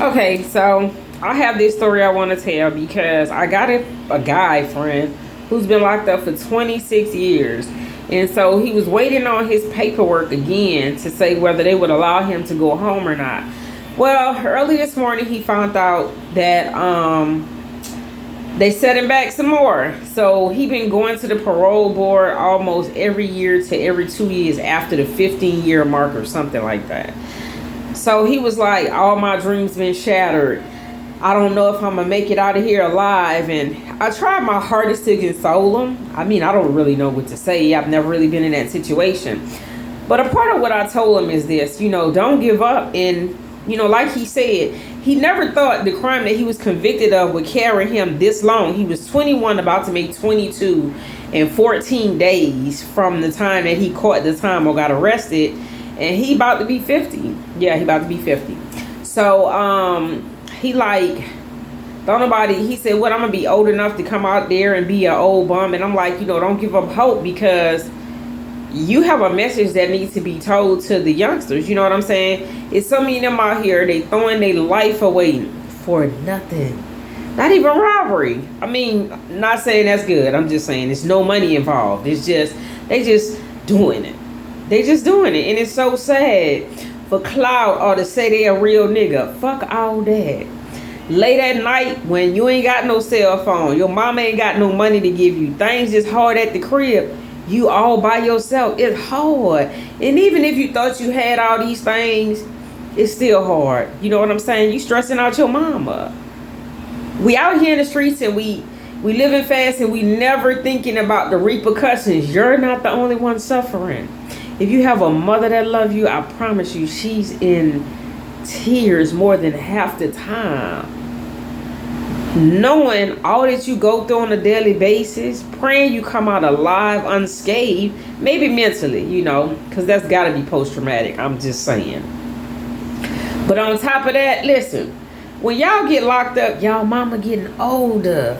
Okay, so I have this story I want to tell because I got a guy friend who's been locked up for 26 years. And so he was waiting on his paperwork again to say whether they would allow him to go home or not. Well, early this morning he found out that they set him back some more. So he been going to the parole board almost every year to every 2 years after the 15-year mark or something like that. So he was like, all my dreams been shattered. I don't know if I'm gonna make it out of here alive. And I tried my hardest to console him. I mean, I don't really know what to say. I've never really been in that situation. But a part of what I told him is this, don't give up. And, like he said, he never thought the crime that he was convicted of would carry him this long. He was 21, about to make 22 in 14 days from the time that he caught the time or got arrested. And he about to be 50. Yeah, he about to be 50. So, he like, don't nobody, he said, what, I'm going to be old enough to come out there and be an old bum. And I'm like, don't give up hope, because you have a message that needs to be told to the youngsters. You know what I'm saying? It's so many of them out here, they throwing their life away for nothing. Not even robbery. I mean, not saying that's good. I'm just saying there's no money involved. It's just, they just doing it. They just doing it. And it's so sad for clout or to say they a real nigga. Fuck all that. Late at night when you ain't got no cell phone, your mama ain't got no money to give you, things just hard at the crib, you all by yourself, it's hard. And even if you thought you had all these things, it's still hard. You know what I'm saying? You stressing out your mama. We out here in the streets and we living fast and we never thinking about the repercussions. You're not the only one suffering. If you have a mother that loves you, I promise you, she's in tears more than half the time. Knowing all that you go through on a daily basis, praying you come out alive, unscathed, maybe mentally, because that's got to be post-traumatic. I'm just saying. But on top of that, listen, when y'all get locked up, y'all mama getting older.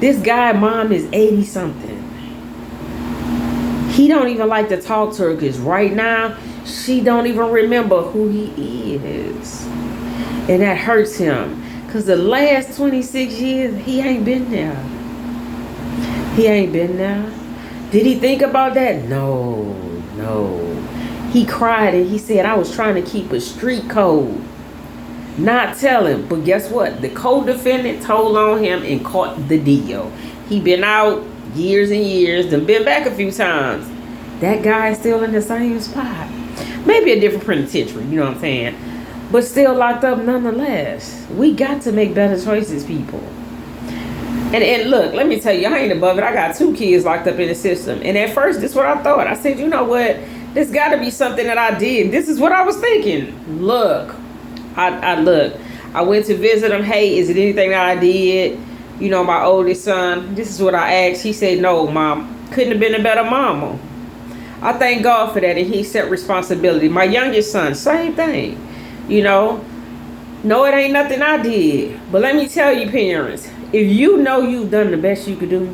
This guy, mom is 80-something. He don't even like to talk to her because right now, she don't even remember who he is. And that hurts him. Because the last 26 years, he ain't been there. He ain't been there. Did he think about that? No. He cried and he said, I was trying to keep a street code. Not tell him. But guess what? The co-defendant told on him and caught the deal. He been out years and years, done been back a few times. That guy's still in the same spot. Maybe a different penitentiary, you know what I'm saying? But still locked up nonetheless. We got to make better choices, people. And look, let me tell you, I ain't above it. I got 2 kids locked up in the system. And at first, this is what I thought. I said, you know what? This got to be something that I did. This is what I was thinking. Look, I went to visit him. Hey, is it anything that I did? My oldest son, this is what I asked. He said, no, mom, couldn't have been a better mama. I thank God for that, and he set responsibility. My youngest son, same thing. No, it ain't nothing I did. But let me tell you, parents, if you know you've done the best you could do,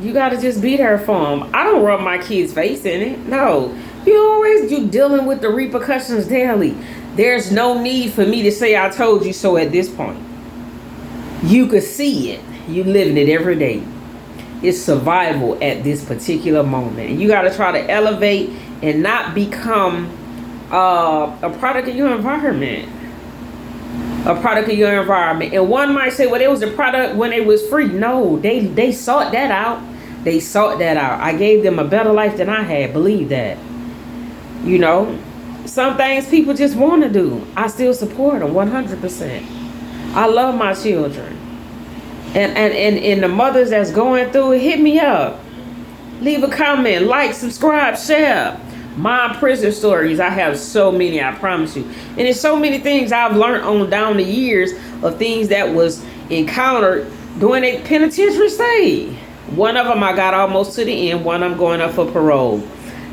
you got to just be there for them. I don't rub my kids' face in it. No. You dealing with the repercussions daily. There's no need for me to say I told you so at this point. You could see it. You living it every day. It's survival at this particular moment. And you got to try to elevate and not become a product of your environment. A product of your environment. And one might say, well, it was a product when it was free. No, they sought that out. They sought that out. I gave them a better life than I had. Believe that. Some things people just want to do. I still support them 100%. I love my children. And the mothers that's going through it, hit me up. Leave a comment, like, subscribe, share. My prison stories, I have so many, I promise you. And there's so many things I've learned on down the years of things that was encountered during a penitentiary stay. One of them I got almost to the end. One I'm going up for parole.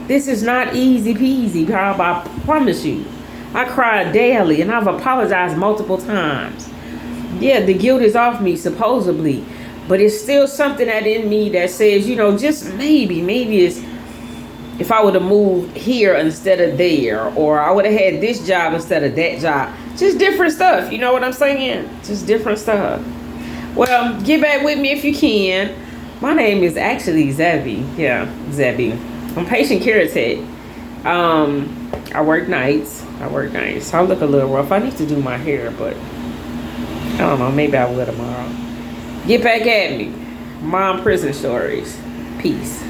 This is not easy peasy, I promise you. I cried daily and I've apologized multiple times. Yeah, the guilt is off me, supposedly. But it's still something that in me that says, just maybe if I would have moved here instead of there, or I would have had this job instead of that job. Just different stuff. You know what I'm saying? Just different stuff. Well, get back with me if you can. My name is actually Zebby. Yeah, Zebby. I'm patient care tech. I work nights. So I look a little rough. I need to do my hair, but I don't know. Maybe I will tomorrow. Get back at me. Mom Prison Stories. Peace.